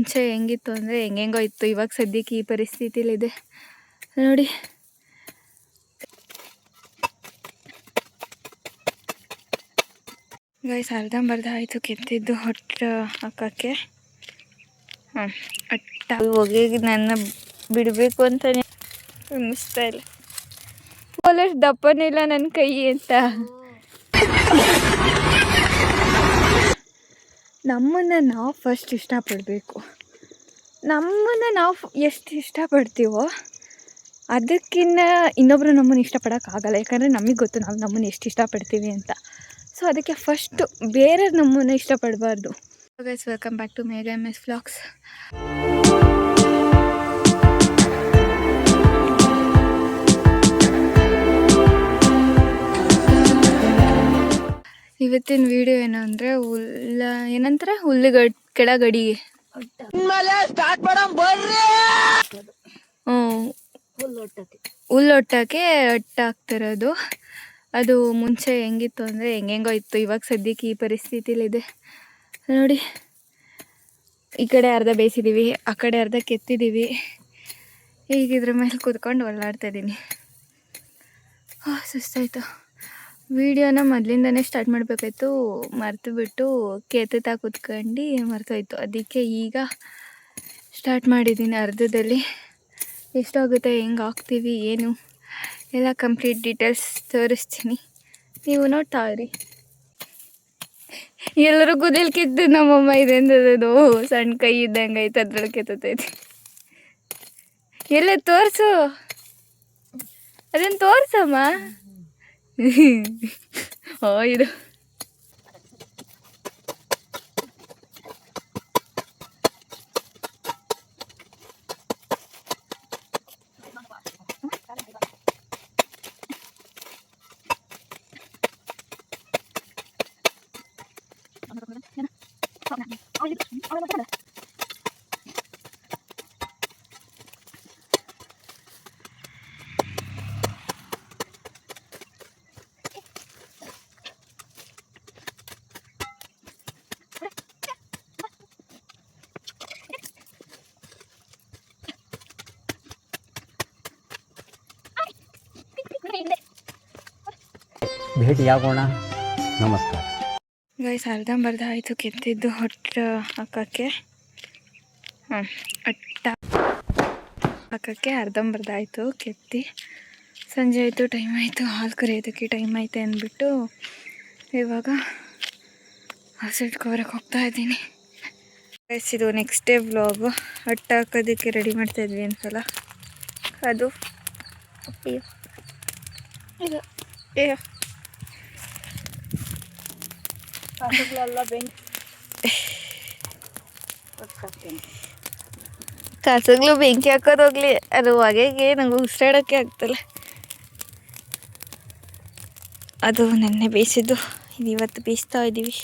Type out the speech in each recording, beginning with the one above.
ಮುಂಚೆ ಹೆಂಗಿತ್ತು ಅಂದರೆ ಹೆಂಗೆಂಗೋ ಇತ್ತು. ಇವಾಗ ಸದ್ಯಕ್ಕೆ ಈ ಪರಿಸ್ಥಿತಿಲಿದೆ ನೋಡಿ. ಗೈಸ್ ಅರ್ಧಂಬರ್ಧ ಆಯಿತು ಕೆತ್ತಿದ್ದು ಹೊಟ್ಟು ಹಾಕೋಕ್ಕೆ. ಅಟ್ಟ ಹೋಗಿ ನನ್ನ ಬಿಡಬೇಕು ಅಂತಲೇ ಅನ್ನಿಸ್ತಾ ಇಲ್ಲ. ಅಷ್ಟು ದಪ್ಪನಿಲ್ಲ ನನ್ನ ಕೈ ಅಂತ. ನಮ್ಮನ್ನು ನಾವು ಫಸ್ಟ್ ಇಷ್ಟಪಡಬೇಕು. ನಮ್ಮನ್ನು ನಾವು ಎಷ್ಟು ಇಷ್ಟಪಡ್ತೀವೋ ಅದಕ್ಕಿಂತ ಇನ್ನೊಬ್ಬರು ನಮ್ಮನ್ನು ಇಷ್ಟಪಡೋಕ್ಕಾಗಲ್ಲ. ಯಾಕಂದರೆ ನಮಗೆ ಗೊತ್ತು ನಾವು ನಮ್ಮನ್ನು ಎಷ್ಟು ಇಷ್ಟಪಡ್ತೀವಿ ಅಂತ. ಸೊ ಅದಕ್ಕೆ ಫಸ್ಟು ಬೇರೆ ನಮ್ಮನ್ನು ಇಷ್ಟಪಡಬಾರ್ದು. Guys welcome back to Megha MS vlogs. ಇವತ್ತಿನ ವಿಡಿಯೋ ಏನು ಅಂದರೆ ಏನಂತಾರೆ ಕೆಳಗಡಿ ಹುಲ್ಲೊಟ್ಟಕ್ಕೆ ಅಟ್ಟಾಗ್ತಿರೋದು. ಅದು ಮುಂಚೆ ಹೆಂಗಿತ್ತು ಅಂದರೆ ಹೆಂಗೆಂಗೋ ಇತ್ತು. ಇವಾಗ ಸದ್ಯಕ್ಕೆ ಈ ಪರಿಸ್ಥಿತಿಲಿದೆ ನೋಡಿ. ಈ ಕಡೆ ಅರ್ಧ ಬೇಯಿಸಿದ್ದೀವಿ, ಆ ಕಡೆ ಅರ್ಧ ಕೆತ್ತಿದ್ದೀವಿ. ಈಗ ಇದ್ರ ಮೇಲೆ ಕೂತ್ಕೊಂಡು ಓಡಾಡ್ತಾಯಿದ್ದೀನಿ. ಸುಸ್ತಾಯಿತು. ವಿಡಿಯೋನ ಮೊದಲಿಂದನೇ ಸ್ಟಾರ್ಟ್ ಮಾಡಬೇಕಾಯ್ತು, ಮರೆತುಬಿಟ್ಟು ಕೆತ್ತುತ್ತಾ ಕೂತ್ಕೊಂಡು ಮರ್ತೋಯ್ತು. ಅದಕ್ಕೆ ಈಗ ಸ್ಟಾರ್ಟ್ ಮಾಡಿದ್ದೀನಿ. ಅರ್ಧದಲ್ಲಿ ಎಷ್ಟಾಗುತ್ತೆ, ಹೆಂಗೆ ಹಾಕ್ತೀವಿ, ಏನು ಎಲ್ಲ ಕಂಪ್ಲೀಟ್ ಡೀಟೇಲ್ಸ್ ತೋರಿಸ್ತೀನಿ, ನೀವು ನೋಡ್ತಾ ಇರಿ. ಎಲ್ಲರೂ ಕುದಿಲ್ ಕಿತ್ತು ನಮ್ಮಮ್ಮ ಇದೆಂದದು ಸಣ್ಣ ಕೈ ಇದ್ದಂಗೆ ಐತೆ, ಅದ್ರೊಳಗೆ ಕೆತ್ತೈತಿ. ಎಲ್ಲ ತೋರಿಸು, ಅದನ್ನು ತೋರಿಸಮ್ಮ. ಇದು ಭೇಟಿಯಾಗೋಣ. ನಮಸ್ಕಾರ. ಗೈಸ್ ಅರ್ಧಂಬರ್ಧ ಆಯಿತು ಕೆತ್ತಿದ್ದು ಹೊಟ್ಟು ಹಾಕೋಕ್ಕೆ. ಅಟ್ಟ ಹಾಕೋಕ್ಕೆ ಅರ್ಧಂಬರ್ಧ ಆಯಿತು ಕೆತ್ತಿ. ಸಂಜೆ ಆಯಿತು, ಟೈಮ್ ಆಯಿತು, ಹಾಲು ಕರೆಯೋದಕ್ಕೆ ಟೈಮ್ ಐತೆ ಅಂದ್ಬಿಟ್ಟು ಇವಾಗ ಹಸಿಟ್ಟು ಕವರಕ್ಕೆ ಹೋಗ್ತಾಯಿದ್ದೀನಿ. ಗೈಸ್ ಇದು ನೆಕ್ಸ್ಟ್ ಡೇ ವ್ಲಾಗು. ಅಟ್ಟ ಹಾಕೋದಕ್ಕೆ ರೆಡಿ ಮಾಡ್ತಾಯಿದ್ವಿ ಒಂದ್ಸಲ. ಅದು ಇದು ಕಾಸುಗಳು ಬೆಂಕಿ ಹಾಕೋದೋಗ್ಲಿ, ಅದು ಹೊಗೆಗೆ ನಂಗೆ ಉಸಿರಾಡೋಕ್ಕೆ ಆಗ್ತಲ್ಲ. ಅದು ನೆನ್ನೆ ಬೇಯಿಸಿದ್ದು, ಇದು ಇವತ್ತು ಬೇಯಿಸ್ತಾ ಇದ್ದೀವಿ.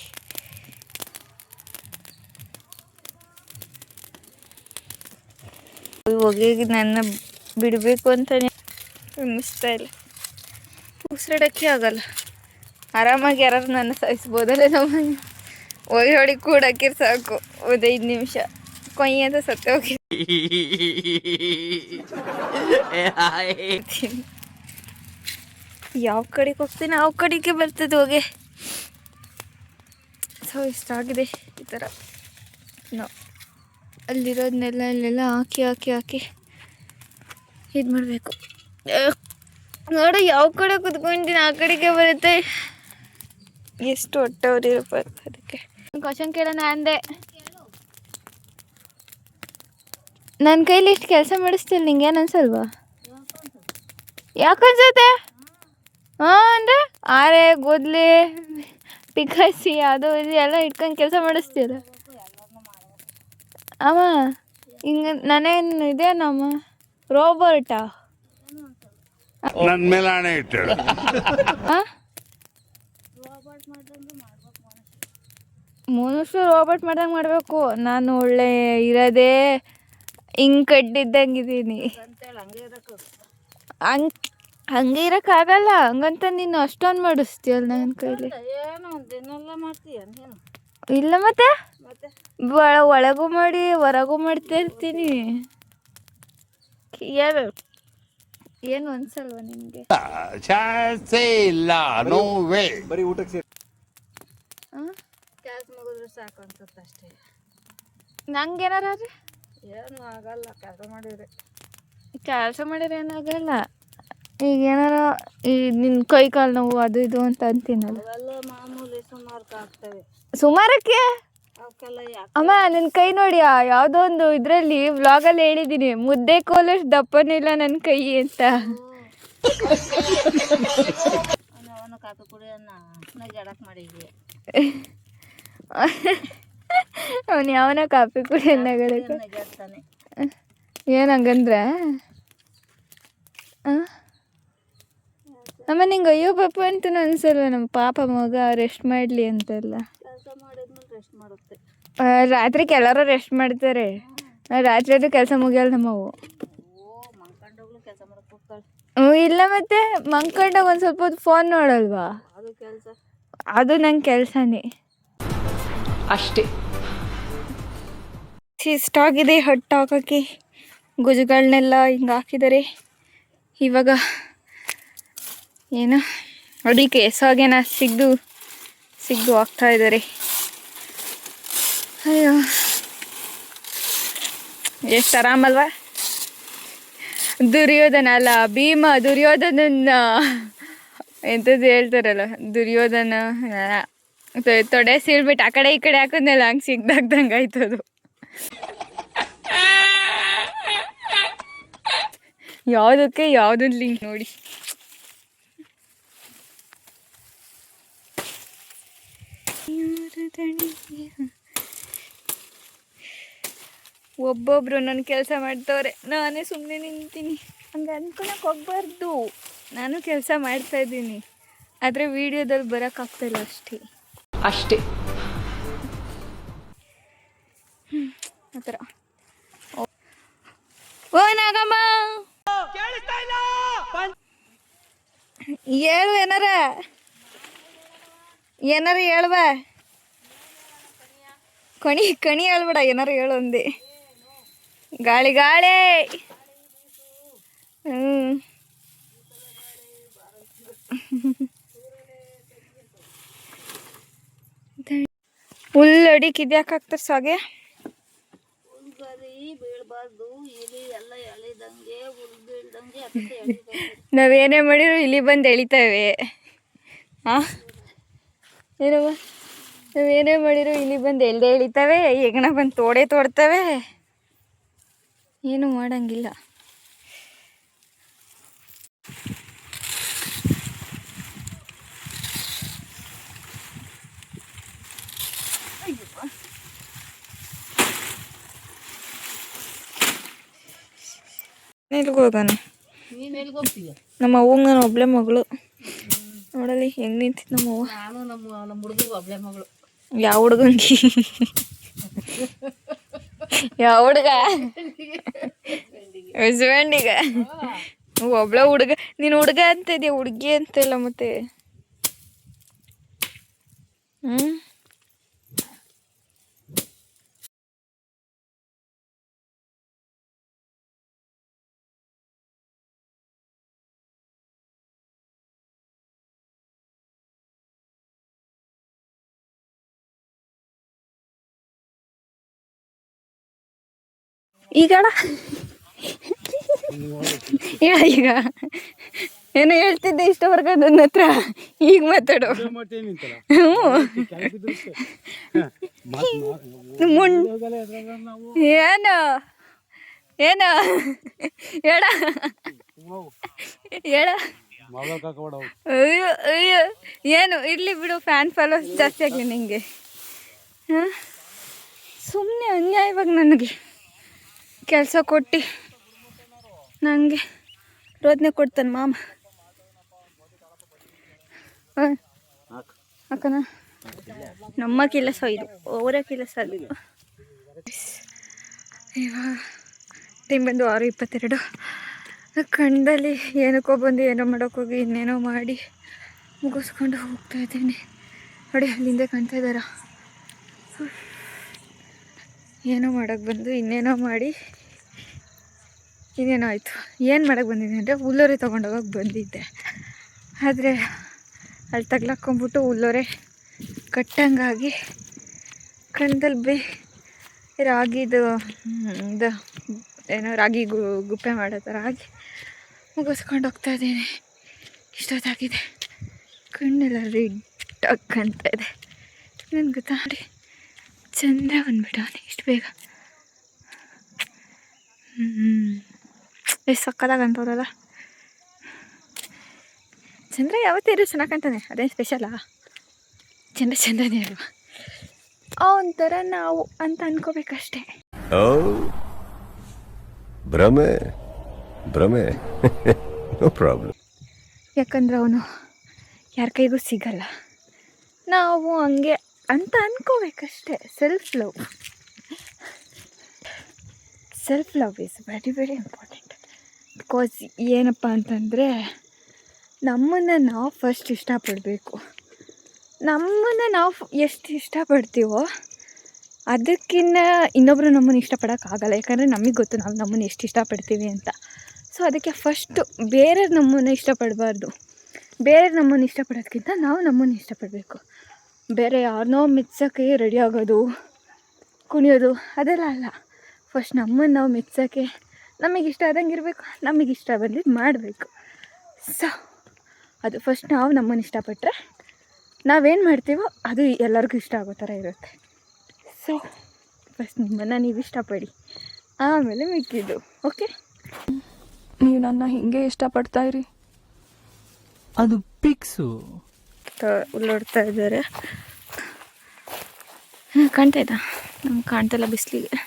ಹೊಗೆಗೆ ನನ್ನ ಬಿಡಬೇಕು ಅಂತಲೇ ಅನ್ನಿಸ್ತಾ ಇಲ್ಲ. ಉಸಿರಾಡೋಕ್ಕೆ ಆಗಲ್ಲ. ಆರಾಮಾಗಿ ಯಾರು ನನ್ನ ಸಾಯಿಸ್ಬೋದಲ್ಲ. ನಮ್ಮ ಹೊಡಿ ಕೂಡಕ್ಕೆ ಸಾಕು, 5 ನಿಮಿಷ ಕೊಯ್ ಅಂತ ಸತ್ತೆ ಹೋಗಿ. ಯಾವ ಕಡೆಗೆ ಹೋಗ್ತೀನಿ ಆ ಕಡೆಗೆ ಬರ್ತದೆ ಹೊಗೆ. ಸೊ ಇಷ್ಟ ಆಗಿದೆ ಈ ಥರ. ಅಲ್ಲಿರೋದನ್ನೆಲ್ಲ ಇಲ್ಲೆಲ್ಲ ಹಾಕಿ ಇದು ಮಾಡಬೇಕು. ನೋಡು ಯಾವ ಕಡೆ ಕುತ್ಕೊಂತೀನಿ ಆ ಕಡೆಗೆ ಬರುತ್ತೆ. ಎಷ್ಟು ಹೊಟ್ಟವ್ರಿರಪ್ಪ ಅದಕ್ಕೆ. ಕ್ವಶನ್ ಕೇಳೋಣ ಅಂದೆ. ನನ್ನ ಕೈಲಿ ಇಷ್ಟು ಕೆಲಸ ಮಾಡಿಸ್ತಿಲ್ಲ, ನಿಂಗೆ ಏನು ಅನ್ಸಲ್ವಾ? ಯಾಕನ್ಸುತ್ತೆ? ಅಂದರೆ ಆರೆ ಗೊದ್ಲಿ ಪಿಕಾಸಿ ಅದು ಇದು ಎಲ್ಲ ಇಟ್ಕೊಂಡು ಕೆಲಸ ಮಾಡಿಸ್ತೀರ ಅಮ್ಮ. ಹಿಂಗೆ ನಾನೇನು ಇದೇನಮ್ಮ ರೋಬೋಟಾ? ನನ್ನ ಮೇಲೆ ಹಣೆ ಇಟ್ಟಳು. ಮನುಷ್ಯ ರೋಬೋಟ್ ಮಾಡ್ದಂಗೆ ಮಾಡಬೇಕು. ನಾನು ಒಳ್ಳೆ ಇರೋದೇ ಹಿಂಗೆ ಕಡ್ಡಿದ್ದಂಗಿದ್ದೀನಿ. ಹಂಗೆ ಇರೋಕ್ಕಾಗಲ್ಲ. ಹಂಗಂತ ನೀನು ಅಷ್ಟೊಂದು ಮಾಡಿಸ್ತೀಯಲ್ಲ ನನ್ನ ಕೈಲಿ. ಇಲ್ಲ ಮತ್ತೆ ಒಳಗೂ ಮಾಡಿ ಹೊರಗೂ ಮಾಡ್ತಾ ಇರ್ತೀನಿ. ಏನು ಅನ್ಸಲ್ವಾ ನಿಮಗೆ? ಚಾನ್ಸೇ ಇಲ್ಲ, ನೋ ವೇ. ಬರೀ ಊಟಕ್ಕೆ ಸೇರಿ ಕೆಲಸ ಮುಗಿದ್ರೆ ಸಾಕು ಅನ್ಸುತ್ತೆ ಅಷ್ಟೇ. ನಂಗೇನಾರ ಏನು ಆಗಲ್ಲ ಕೆಲಸ ಮಾಡಿದ್ರೆ ಏನಾಗಲ್ಲ. ಈಗ ಏನಾರ ಈ ನಿನ್ನ ಕೈ ಕಾಲು ನೋವು ಅದು ಇದು ಅಂತ ಅಂತೀನಲ್ಲ, ಅವೆಲ್ಲ ಮಾಮೂಲಿ ಸುಮಾರು ಆಗ್ತವೆ. ಸುಮಾರಕ್ಕೆ ಅವಕ್ಕೆಲ್ಲ ಯಾಕೆ ಅಮ್ಮ ನನ್ನ ಕೈ ನೋಡಿ, ಯಾವುದೋ ಒಂದು ಇದರಲ್ಲಿ ವ್ಲಾಗಲ್ಲಿ ಹೇಳಿದ್ದೀನಿ, ಮುದ್ದೆ ಕೋಲಷ್ಟು ದಪ್ಪನಿಲ್ಲ ನನ್ನ ಕೈ ಅಂತ. ಅವನು ಕಾಪಿ ಕುಡಿಯೋಣ ಜಡಕ್ ಮಾಡಿದ್ವಿ. ಅವನು ಯಾವನ ಕಾಪಿ ಕುಡಿ ಅನ್ನಗಳಕ್ಕೆ ಜಡ್ತಾನೆ. ಏನಂಗಂದ್ರೆ ಅಮ್ಮ ನಿಂಗೆ ಅಯ್ಯೋ ಪಾಪ ಅಂತ ಅನ್ಸಲ್ವ? ನಮ್ಮ ಪಾಪ ಮಗ ರೆಸ್ಟ್ ಮಾಡಲಿ ಅಂತೆಲ್ಲ. ಕೆಲಸ ಮಾಡಿದ್ಮೇಲೆ ರೆಸ್ಟ್ ಮಾಡುತ್ತೆ. ರಾತ್ರಿ ಕೆಲವರು ರೆಸ್ಟ್ ಮಾಡ್ತಾರೆ, ರಾತ್ರಿ ಕೆಲಸ ಮುಗಿಯಲ್ಲ ನಮ್ಮವು. ಮಂಕಂಡೋಗ್ಲು ಕೆಲಸ ಮಾಡಕ್ಕೆ ಹೋಗ್ತಾಳೆ. ಇಲ್ಲ ಮತ್ತೆ ಮಂಕಂಡಾಗ ಒಂದು ಸ್ವಲ್ಪ ಹೊತ್ತು ಫೋನ್ ನೋಡಲ್ವಾ? ಅದು ಕೆಲಸ, ಅದು ನಂಗೆ ಕೆಲಸನೇ ಅಷ್ಟೇ. ಇಷ್ಟಾಗಿದೆ ಹೊಟ್ಟು ಹಾಕೋಕ್ಕೆ. ಗುಜುಗಳನ್ನೆಲ್ಲ ಹಿಂಗೆ ಹಾಕಿದ್ದಾರೆ. ಇವಾಗ ಏನು ಅಡಿಕೆ ಎಸಾಗೇನ ಸಿಗ್ದು ಹಾಕ್ತಾ ಇದ್ದಾರೆ. ಅಯ್ಯೋ ಎಷ್ಟು ಆರಾಮಲ್ವಾ? ದುರ್ಯೋಧನ ಅಲ್ಲ, ಭೀಮ ದುರ್ಯೋಧನನ್ನ ಎಂಥದ್ದು ಹೇಳ್ತಾರಲ್ಲ, ದುರ್ಯೋಧನ ತೊಡೆ ಸೀಳ್ಬಿಟ್ಟು ಆ ಕಡೆ ಈ ಕಡೆ ಹಾಕೋದ್ನೆಲ್ಲ ಹಂಗೆ ಸಿಗ್ದಾಗ್ದಂಗೆ ಆಯ್ತದು. ಯಾವುದಕ್ಕೆ ಯಾವುದನ್ನ ಲಿಂಕ್ ನೋಡಿ. ಒಬ್ಬೊಬ್ರು ನನ್ನ ಕೆಲಸ ಮಾಡ್ತವ್ರೆ, ನಾನೇ ಸುಮ್ಮನೆ ನಿಂತೀನಿ. ಹಂಗೆ ಅನ್ಕೊಳಕ್ಕೆ ಹೋಗ್ಬಾರ್ದು. ನಾನು ಕೆಲಸ ಮಾಡ್ತಾಯಿದ್ದೀನಿ, ಆದರೆ ವಿಡಿಯೋದಲ್ಲಿ ಬರೋಕ್ಕಾಗ್ತಾಯಿಲ್ಲ ಅಷ್ಟೇ. ಆ ಥರ. ಓ ನಾಗಮ್ಮ, ಹೇಳು ಏನಾರ ಹೇಳ್ಬ. ಕಣಿ ಹೇಳ್ಬೇಡ, ಏನಾರ ಹೇಳು ಅಂದೆ. ಗಾಳಿ ಹುಲ್ಲಡಿ ಕಿದ್ಯಾಕಾಗ್ತದೆ ಸಾಗೆ. ಬೀಳ್ಬಾರ್ದು, ಇಲಿ ಎಲ್ಲ ಎಳಿದಂಗೆ ಬೀಳ್ದಂಗೆ ನಾವೇನೇ ಮಾಡಿದ್ರು ಇಲ್ಲಿ ಬಂದು ಎಳಿತವೆ. ಏನವ, ನಾವೇನೇ ಮಾಡಿದ್ರು ಇಲ್ಲಿ ಬಂದು ಎಳಿತವೆ, ಹೆಗಣ ಬಂದು ತೋಡ್ತವೆ. ಏನು ಮಾಡಂಗಿಲ್ಲ. ಹೋಗೋಣ. ನಮ್ಮ ಅವ್ವಂಗೆ ನಾನು ಒಬ್ಳೆ ಮಗಳು. ನೋಡಲಿ ಹೆಂಗೆ ನಿಂತಿತ್ತು ನಮ್ಮವ್ವ. ನಾನು ನಮ್ಮ ಹುಡುಗ ಒಬ್ಳೆ ಮಗಳು. ಯಾವ ಹುಡುಗಂಗಿ? ಯಾವ ಹುಡುಗ? ಹಸ್ಬೆಂಡಿಗ ಒಬ್ಳ ಹುಡುಗ. ನೀನು ಹುಡುಗ ಅಂತ ಇದೆಯಾ, ಹುಡುಗಿ ಅಂತಿಲ್ಲ ಮತ್ತೆ. ಈಗ ಈಗ ಏನೋ ಹೇಳ್ತಿದ್ದೆ ಇಷ್ಟವರೆಗೆ ನನ್ನ ಹತ್ರ. ಈಗ ಮಾತಾಡು. ಏನು ಏನು ಹೇಳ ಹೇಳ. ಅಯ್ಯೋ ಅಯ್ಯೋ, ಏನು ಇರಲಿ ಬಿಡು, ಫ್ಯಾನ್ ಫಾಲೋವರ್ಸ್ ಜಾಸ್ತಿ ಆಗಲಿ ನಿಂಗೆ. ಸುಮ್ಮನೆ ಅನ್ಯಾಯವಾಗಿ ನನಗೆ ಕೆಲಸ ಕೊಟ್ಟು ನನಗೆ ರೋದನೆ ಕೊಡ್ತಾನೆ ಮಾಮ. ಅಕ್ಕನ ನಮ್ಮ ಕೆಲಸ ಇದು, ಅವರ ಕೆಲಸ ಅದು. ಇವಾಗ ಟೈಮ್ ಬಂದು 6:22. ಕಣ್ಣಲ್ಲಿ ಏನಕ್ಕೋ ಬಂದು ಏನೋ ಮಾಡೋಕ್ಕೋಗಿ ಇನ್ನೇನೋ ಮಾಡಿ ಮುಗಿಸ್ಕೊಂಡು ಹೋಗ್ತಾಯಿದ್ದೀನಿ. ನೋಡಿ ಅಲ್ಲಿಂದ ಕಾಣ್ತಾ ಇದ್ದಾರ ಏನೋ ಮಾಡೋಕ್ಕೆ ಬಂದು ಇನ್ನೇನೋ ಮಾಡಿ ಇನ್ನೇನೋ ಆಯಿತು. ಏನು ಮಾಡೋಕ್ಕೆ ಬಂದಿದ್ದೆ ಅಂದರೆ ಹುಲ್ಲೋರೆ ತೊಗೊಂಡೋಗಕ್ಕೆ ಬಂದಿದ್ದೆ. ಆದರೆ ಅಲ್ಲಿ ತಗ್ಲಾಕ್ಕೊಂಬಿಟ್ಟು ಹುಲ್ಲೋರೆ ಕಟ್ಟಂಗಾಗಿ ಕಣ್ಣದಲ್ಲಿ ರಾಗಿದು ಇದು ಏನೋ ರಾಗಿ ಗುಪ್ಪೆ ಮಾಡೋ ಥರ ಆಗಿ ಮುಗಿಸ್ಕೊಂಡು ಹೋಗ್ತಾಯಿದ್ದೀನಿ. ಇಷ್ಟೊತ್ತಾಗಿದೆ, ಕಣ್ಣೆಲ್ಲ ರೆಡ್ಡಾಗಿ ಕಾಣ್ತಾ ಇದೆ. ನನ್ಗೆ ಗೊತ್ತಾ ನೋಡಿ, ಚಂದ್ರ ಬಂದ್ಬಿಟ್ಟವನೆ ಇಷ್ಟು ಬೇಗ. ಎಷ್ಟು ಸಕ್ಕತ್ತಾಗಿ ಅಂತವ್ರಲ್ಲ. ಚಂದ್ರ ಯಾವತ್ತೂ ಚೆನ್ನಾಗಿ ಕಾಣ್ತಾನೆ, ಅದೇನು ಸ್ಪೆಷಲಾ? ಚಂದ್ರನೇ ಅಲ್ವಾ, ಒಂಥರ ನಾವು ಅಂತ ಅನ್ಕೋಬೇಕಷ್ಟೆ. ಭ್ರಮೆ ನೋ ಪ್ರಾಬ್ಲಮ್. ಯಾಕಂದ್ರೆ ಅವನು ಯಾರ ಕೈಗೂ ಸಿಗಲ್ಲ, ನಾವು ಹಂಗೆ ಅಂತ ಅನ್ಕೋಬೇಕಷ್ಟೆ. Self love is very very important. Because ಏನಪ್ಪ ಅಂತಂದರೆ ನಮ್ಮನ್ನು ನಾವು ಫಸ್ಟ್ ಇಷ್ಟಪಡಬೇಕು. ನಮ್ಮನ್ನು ನಾವು ಎಷ್ಟು ಇಷ್ಟಪಡ್ತೀವೋ ಅದಕ್ಕಿಂತ ಇನ್ನೊಬ್ಬರು ನಮ್ಮನ್ನು ಇಷ್ಟಪಡೋಕ್ಕಾಗಲ್ಲ. ಯಾಕಂದರೆ ನಮಗೆ ಗೊತ್ತು ನಾವು ನಮ್ಮನ್ನು ಎಷ್ಟು ಇಷ್ಟಪಡ್ತೀವಿ ಅಂತ. ಸೊ ಅದಕ್ಕೆ ಫಸ್ಟು ಬೇರೆಯವ್ರು ನಮ್ಮನ್ನು ಇಷ್ಟಪಡಬಾರ್ದು. ಬೇರೆಯವ್ರು ನಮ್ಮನ್ನು ಇಷ್ಟಪಡೋದಕ್ಕಿಂತ ನಾವು ನಮ್ಮನ್ನು ಇಷ್ಟಪಡಬೇಕು. ಬೇರೆ ಯಾರನ್ನೋ ಮೆಚ್ಚೋಕ್ಕೆ ರೆಡಿ ಆಗೋದು, ಕುಣಿಯೋದು ಅದೆಲ್ಲ ಅಲ್ಲ. ಫಸ್ಟ್ ನಮ್ಮನ್ನು ನಾವು ಮೆಚ್ಚೋಕ್ಕೆ ನಮಗಿಷ್ಟ ಆದಂಗೆ ಇರಬೇಕು, ನಮಗಿಷ್ಟ ಬಂದಿದ್ದು ಮಾಡಬೇಕು. ಸೊ ಅದು ಫಸ್ಟ್ ನಾವು ನಮ್ಮನ್ನು ಇಷ್ಟಪಟ್ಟರೆ ನಾವೇನು ಮಾಡ್ತೀವೋ ಅದು ಎಲ್ಲರಿಗೂ ಇಷ್ಟ ಆಗೋ ಥರ ಇರುತ್ತೆ. ಸೊ ಫಸ್ಟ್ ನಿಮ್ಮನ್ನು ನೀವು ಇಷ್ಟಪಡಿ, ಆಮೇಲೆ ಮಿಕ್ಕಿದ್ದು. ಓಕೆ, ನೀವು ನನ್ನ ಹಿಂಗೆ ಇಷ್ಟಪಡ್ತಾಯಿರಿ, ಅದು ಪಿಕ್ಸು. ಉಳ್ಳೋಡ್ತಾ ಇದ್ದಾರೆ. ಕಾಣ್ತಾಯ್ತಾ? ನಮ್ಗೆ ಕಾಣ್ತಾಯಿಲ್ಲ ಬಿಸಿಲಿಗೆ.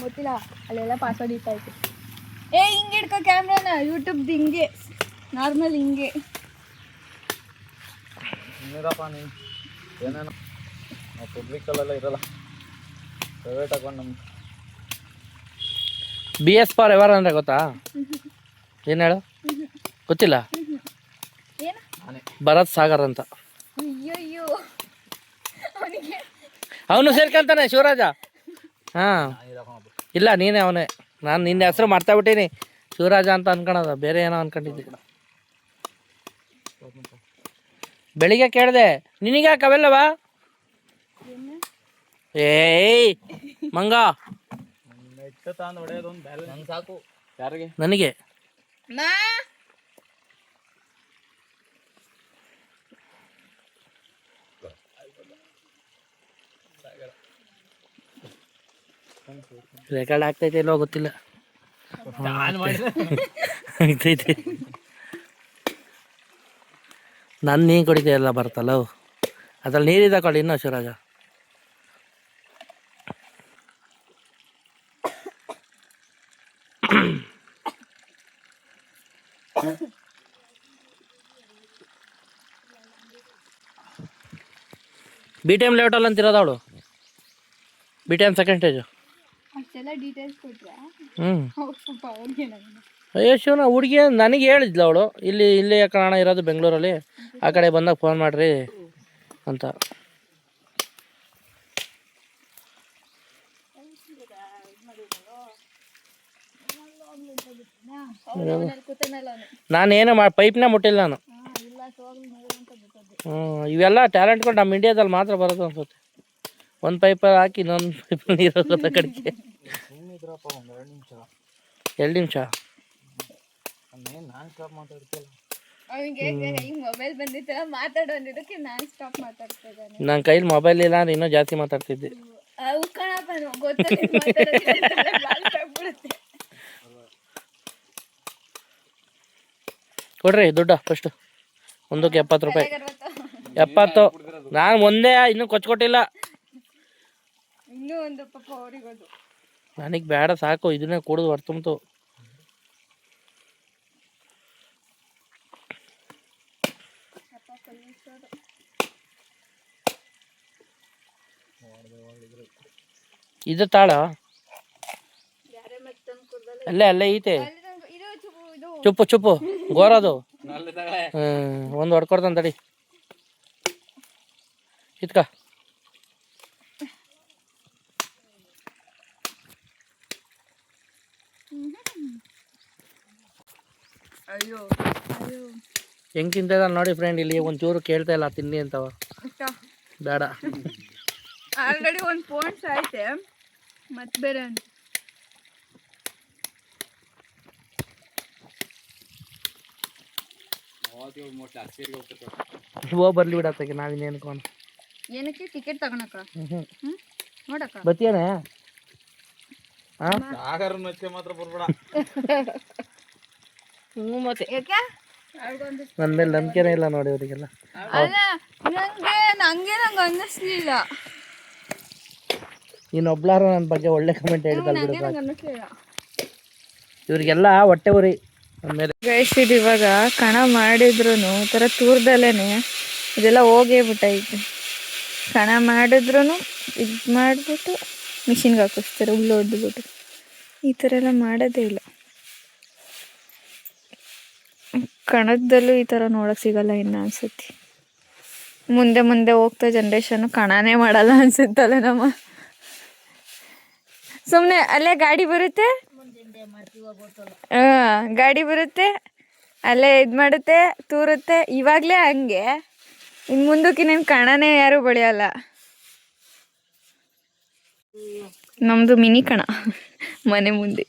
ಗೊತ್ತಿಲ್ಲ, ಅಲ್ಲೆಲ್ಲ ಪಾಸ್ವರ್ಡ್ ಇಟ್ಟಾಯ್ತು. ಹಿಂಗೆ ಇಡ್ಕೋ ಕ್ಯಾಮ್ರಾನ, ಯೂಟ್ಯೂಬ್ದು ಹಿಂಗೆ ನಾರ್ಮಲ್ ಹಿಂಗೆ. ಇನ್ನಿರಪ್ಪ ನೀನು ಏನೇನೋ ನಾವು ಪಬ್ಲಿಕಲ್ಲೆಲ್ಲ ಇರಲ್ಲ, ಪ್ರೈವೇಟ್ ಹಾಕೊಂಡು ನಮ್ಮ BS ಫಾರ್ ಎವರ್ ಅಂದರೆ ಗೊತ್ತಾ? ಏನು ಹೇಳು? ಗೊತ್ತಿಲ್ಲ. ಭರತ್ ಸಾಗರ್ ಅಂತ. ಅಯ್ಯೋ ಅವನು ಸೇರ್ಕೊಂತಾನೆ ಶಿವರಾಜ. ಹಾಂ ಇಲ್ಲ, ನೀನೇ ಅವನೇ. ನಾನು ನಿನ್ನ ಹೆಸರು ಮಾಡ್ತಾಬಿಟ್ಟೀನಿ, ಶಿವರಾಜ ಅಂತ ಅನ್ಕೊಳೋದು, ಬೇರೆ ಏನೋ ಅನ್ಕೊಂಡಿದ್ದೆ. ಬೆಳಿಗ್ಗೆ ಕೇಳಿದೆ, ನಿನಗ್ಯಾಕೆ ಅವೆಲ್ಲವಾ? ಏಯ್ ಮಂಗ, ಹೊಡೆಯೋದೊಂದು ಬ್ಯಾಲೆ ನಂಗೆ ಸಾಕು. ಯಾರಿಗೆ? ನನಗೆ. ರೆಕಾರ್ಡ್ ಆಗ್ತೈತೆ ಇಲ್ಲೋ ಗೊತ್ತಿಲ್ಲ. ಆಗ್ತೈತೆ. ನನ್ನ ನೀನು ಕುಡಿತೆ ಎಲ್ಲ ಬರ್ತಲ್ಲ, ಅದ್ರಲ್ಲಿ ನೀರಿದೆ ಕೊಡಿ ಇನ್ನೂ ಶಿವರಾಜ. BTM ಲೇಔಟಲ್ಲಿ ಅಂತಿರೋದು ಅವಳು. BTM second stage. ಅಷ್ಟೆಲ್ಲ ಡೀಟೇಲ್ಸ್ ಕೊಟ್ಟರೆ ಸ್ವಲ್ಪ ಅವ್ರಿಗೆ ಅಯ್ಯೋ ಶಿವನ, ಹುಡುಗಿ ನನಗೆ ಹೇಳಿದ್ಲು ಅವಳು, ಇಲ್ಲಿ ಕಾರಣ ಇರೋದು ಬೆಂಗಳೂರಲ್ಲಿ, ಆ ಕಡೆ ಬಂದಾಗ ಫೋನ್ ಮಾಡಿರಿ ಅಂತ. ನಾನೇನು ಪೈಪ್ನೇ ಮುಟ್ಟಿಲ್ಲ ನಾನು. ಇವೆಲ್ಲ ಟ್ಯಾಲೆಂಟ್ಗಳು ನಮ್ಮ ಇಂಡಿಯಾದಲ್ಲಿ ಮಾತ್ರ ಬರೋದು ಅನ್ಸುತ್ತೆ. ಒಂದು ಪೈಪಲ್ಲಿ ಹಾಕಿ ಇನ್ನೊಂದು ಪೈಪಲ್ಲಿ ನೀರು ಹೋಗೋದ ಕಡೆಗೆ. 2 ನಿಮಿಷ ನಾನು ಸ್ಟಾಪ್ ಮಾತಾಡ್ತಿಲ್ಲ. ಅವನಿಗೆ ಈಗ ಮೊಬೈಲ್ ಬಂದಿತ್ತಲ್ಲ, ಮಾತಾಡೋ ಅಂದಿದ್ದಕ್ಕೆ ನಾನು ಸ್ಟಾಪ್ ಮಾತಾಡ್ತಾ ಇದ್ದಾನೆ. ನನ್ನ ಕೈಲಿ ಮೊಬೈಲ್ ಇಲ್ಲ ಅಂದ್ರೆ ಇನ್ನೂ ಜಾಸ್ತಿ ಮಾತಾಡ್ತಿದ್ದೆ. ಕೊಡ್ರಿ ದುಡ್ಡು ಫಸ್ಟು. ಒಂದಕ್ಕೆ 70 ರೂಪಾಯಿ. 70. ನಾನು ಒಂದೇ, ಇನ್ನೂ ಕೊಚ್ಕೊಟ್ಟಿಲ್ಲ. ಇನ್ನೂ ಒಂದು ಪಾಪ ಅವರಿಗೋದು. ನನಗೆ ಬೇಡ, ಸಾಕು, ಇದನ್ನೇ ಕುಡಿದು ಹೊರ್ತುಂತು. ಇದು ತಾಳ ಅಲ್ಲೇ ಐತೆ. ಚುಪ್ಪು ಗೋರದು. ಒಂದು ಹೊಡ್ಕೊಡ್ತಾನೆ ತಡಿ. ಇತ್ಕ ಅಯ್ಯೋ ಹೆಂಗೆ ತಿಂತದ ನೋಡಿ ಫ್ರೆಂಡ್, ಇಲ್ಲಿ ಒಂಚೂರು ಕೇಳ್ತಾ ಇಲ್ಲ ತಿನ್ನಿ ಅಂತವ. ಬೇಡ, ಆಲ್ರೆಡಿ ಒಂದು ಪೋನ್ಸ್ ಐತೆ ಮತ್ತೆ ಬೇರೆ ಹೋಗಿ ಬರ್ಲಿ ಬಿಡತ್ತಕ್ಕೆ ನಾವಿನ್ನೇನು ಅನ್ಕೋಣ. ಏನಕ್ಕೆ ಟಿಕೆಟ್ ತಗೊಳಕ ನೋಡಕ್ಕ ಬತ್ತೀಯನೇ ಸಾಗರ ನಚ್ಚೆ ಮಾತ್ರ ಬರ್ಬೇಡ. ಮತ್ತೆ ಯಾಕೆ ನನ್ನ ಮೇಲೆ ನಂಬಿಕೆನೇ ಇಲ್ಲ ನೋಡಿ ಅವರಿಗೆಲ್ಲ. ಅಲ್ಲ ನಂಗೆ ಅನ್ನಿಸ್ಲಿಲ್ಲ. ಇನ್ನೊಬ್ಲಾರು ನನ್ನ ಬಗ್ಗೆ ಒಳ್ಳೆ ಕಮೆಂಟ್ ಹೇಳಿದಲ್ಲ ಬಿಡು. ನಂಗೆ ಅನ್ನಿಸ್ಲಿಲ್ಲ. ಇವ್ರಿಗೆಲ್ಲ ಹೊಟ್ಟೆ ಉರಿ ಆಮೇಲೆ. ಗೈಸ್ ಇದು ಇವಾಗ ಕಣ ಮಾಡಿದ್ರು ಥರ ತೂರ್ದಲ್ಲೇ ಇದೆಲ್ಲ ಹೋಗೇ ಬಿಟ್ಟೈತೆ. ಕಣ ಮಾಡಿದ್ರು ಇದು ಮಾಡಿಬಿಟ್ಟು ಮಿಷಿನ್ಗೆ ಹಾಕಿಸ್ತಾರೆ, ಹುಲ್ಲು ಹೊಡೆದ್ಬಿಟ್ಟು. ಈ ಥರ ಎಲ್ಲ ಮಾಡೋದೇ ಇಲ್ಲ. ಕಣದಲ್ಲೂ ಈ ಥರ ನೋಡೋಕೆ ಸಿಗಲ್ಲ ಇನ್ನು ಅನ್ಸುತ್ತೆ. ಮುಂದೆ ಮುಂದೆ ಹೋಗ್ತಾ ಜನ್ರೇಷನ್ನು ಕಣನೇ ಮಾಡಲ್ಲ ಅನ್ಸುತ್ತಲ್ಲ ನಮ್ಮ. ಸುಮ್ಮನೆ ಅಲ್ಲೇ ಗಾಡಿ ಬರುತ್ತೆ, ಗಾಡಿ ಬರುತ್ತೆ ಅಲ್ಲೇ ಇದು ಮಾಡುತ್ತೆ, ತೂರುತ್ತೆ. ಇವಾಗಲೇ ಹಂಗೆ, ಇನ್ನು ಮುಂದಕ್ಕೆ ಇನ್ನೇನು ಕಣನೇ ಯಾರೂ ಬೆಳೆಯಲ್ಲ. ನಮ್ಮದು ಮಿನಿ ಕಣ ಮನೆ ಮುಂದೆ.